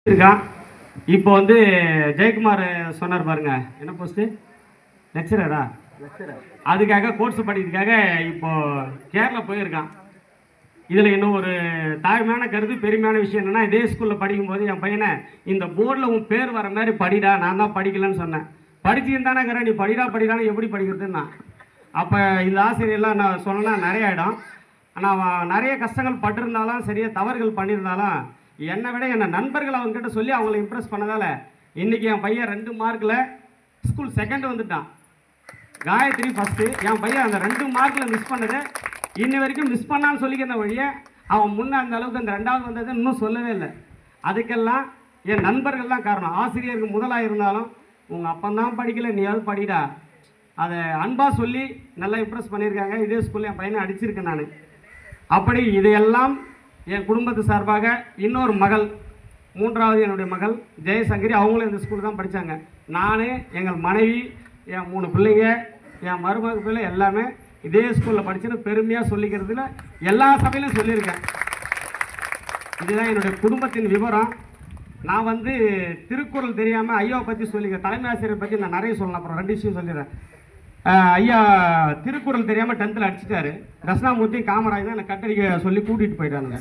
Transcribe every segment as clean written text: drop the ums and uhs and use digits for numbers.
இருக்கான். இப்போ வந்து ஜெயக்குமார் சொன்னார் பாருங்க, என்ன போஸ்ட்டு, லெக்சரரா? அதுக்காக கோர்ஸ் படிக்கிறதுக்காக இப்போ கேரளா போயிருக்கான். இதில் இன்னும் ஒரு தாழ்மையான கருத்து, பெருமையான விஷயம் என்னென்னா, இதே ஸ்கூலில் படிக்கும்போது என் பையனை இந்த போர்டில் உன் பேர் வர மாதிரி படிடா, நான் தான் படிக்கலன்னு சொன்னேன். படிச்சுருந்தானேங்கிற, நீ படிடான்னு எப்படி படிக்கிறதுன்னா, அப்போ இந்த ஆசிரியர்லாம் நான் சொன்னேன்னா நிறைய இடம். ஆனால் நிறைய கஷ்டங்கள் பட்டிருந்தாலும் சரியாக தவறுகள் பண்ணியிருந்தாலும் என்னை விட என்னை நண்பர்கள் அவங்ககிட்ட சொல்லி அவங்கள இம்ப்ரெஸ் பண்ணதால் இன்றைக்கி என் பையன் 2 மார்க்கில் ஸ்கூல் செகண்ட் வந்துட்டான். காயத்ரி ஃபஸ்ட்டு. என் பையன் அந்த 2 மார்க்கில் மிஸ் பண்ணதை இன்னி வரைக்கும் மிஸ் பண்ணான்னு சொல்லிக்கிற வழியே அவன் முன்னே அந்த அளவுக்கு அந்த 2வது வந்தது இன்னும் சொல்லவே இல்லை. அதுக்கெல்லாம் என் நண்பர்கள் தான் காரணம். ஆசிரியருக்கு முதலாக இருந்தாலும் உங்கள் அப்பந்தான் படிக்கலை, நீயாவது படிடா, அதை அன்பாக சொல்லி நல்லா இம்ப்ரெஸ் பண்ணியிருக்காங்க. இதே ஸ்கூலில் என் பையனை அடிச்சிருக்கேன் நான். அப்படி இதையெல்லாம் என் குடும்பத்து சார்பாக இன்னொரு மகள், 3வது என்னுடைய மகள் ஜெயசங்கரி, அவங்களும் இந்த ஸ்கூல் தான் படித்தாங்க. நான், எங்கள் மனைவி, என் 3 பிள்ளைங்க, என் மருமக பிள்ளை எல்லாமே இதே ஸ்கூலில் படிச்சுன்னு பெருமையாக சொல்லிக்கிறதுல எல்லா சபையிலும் சொல்லியிருக்கேன். இதுதான் என்னுடைய குடும்பத்தின் விவரம். நான் வந்து திருக்குறள் தெரியாமல் ஐயாவை பற்றி சொல்லிக்கிறேன். தலைமை ஆசிரியரை பற்றி நான் நிறைய சொல்லலாம். அப்புறம் 2 விஷயம் சொல்லிடுறேன். ஐயா திருக்குறள் தெரியாமல் 10th அடிச்சிட்டாரு. தட்சிணாமூர்த்தி காமராஜ் தான் என்னை கட்டடிக்க சொல்லி கூட்டிகிட்டு போயிட்டானுங்க.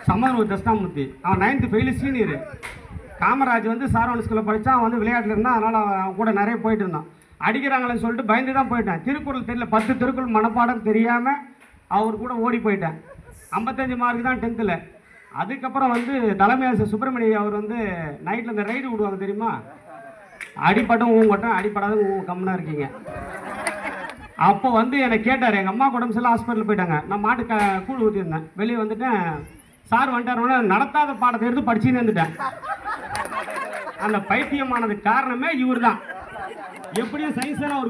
சமதனூர் தட்சிணாமூர்த்தி அவன் 9th ஃபெயிலு, சீனியரு. காமராஜ் வந்து சாரவண ஸ்கூலில் படித்தான். அவன் வந்து விளையாட்டில் இருந்தான். அதனால் அவன் கூட நிறைய போயிட்டு இருந்தான். அடிக்கிறாங்களேன்னு சொல்லிட்டு பயந்து தான் போயிட்டேன். திருக்குறள் தெரியல, 10 திருக்குறள் மனப்பாடம் தெரியாமல் அவர் கூட ஓடி போயிட்டேன். 55 மார்க் தான் 10th. அதுக்கப்புறம் வந்து தலைமை ஆசிரியர் சுப்பிரமணிய அவர் வந்து நைட்டில் இந்த ரைடு விடுவாங்க தெரியுமா, அடிப்பட்டும் ஊங்கட்டும், அடிப்படாத கம்முனா இருக்கீங்க. அப்போ வந்து என்னை கேட்டார். எங்கள் அம்மா உடம்பு சரியில்லை, ஹாஸ்பிட்டல் போயிட்டாங்க. நான் மாட்டுக்கு கூழ் ஊற்றிருந்தேன். வெளியே வந்துட்டேன். சார் வந்துட்டாரோன்னா நடத்தாத பாடத்தை எடுத்து படிச்சுன்னு வந்துட்டேன். அந்த பைத்தியமானது காரணமே இவர் தான். எப்படியும் சயின்ஸ் அவர்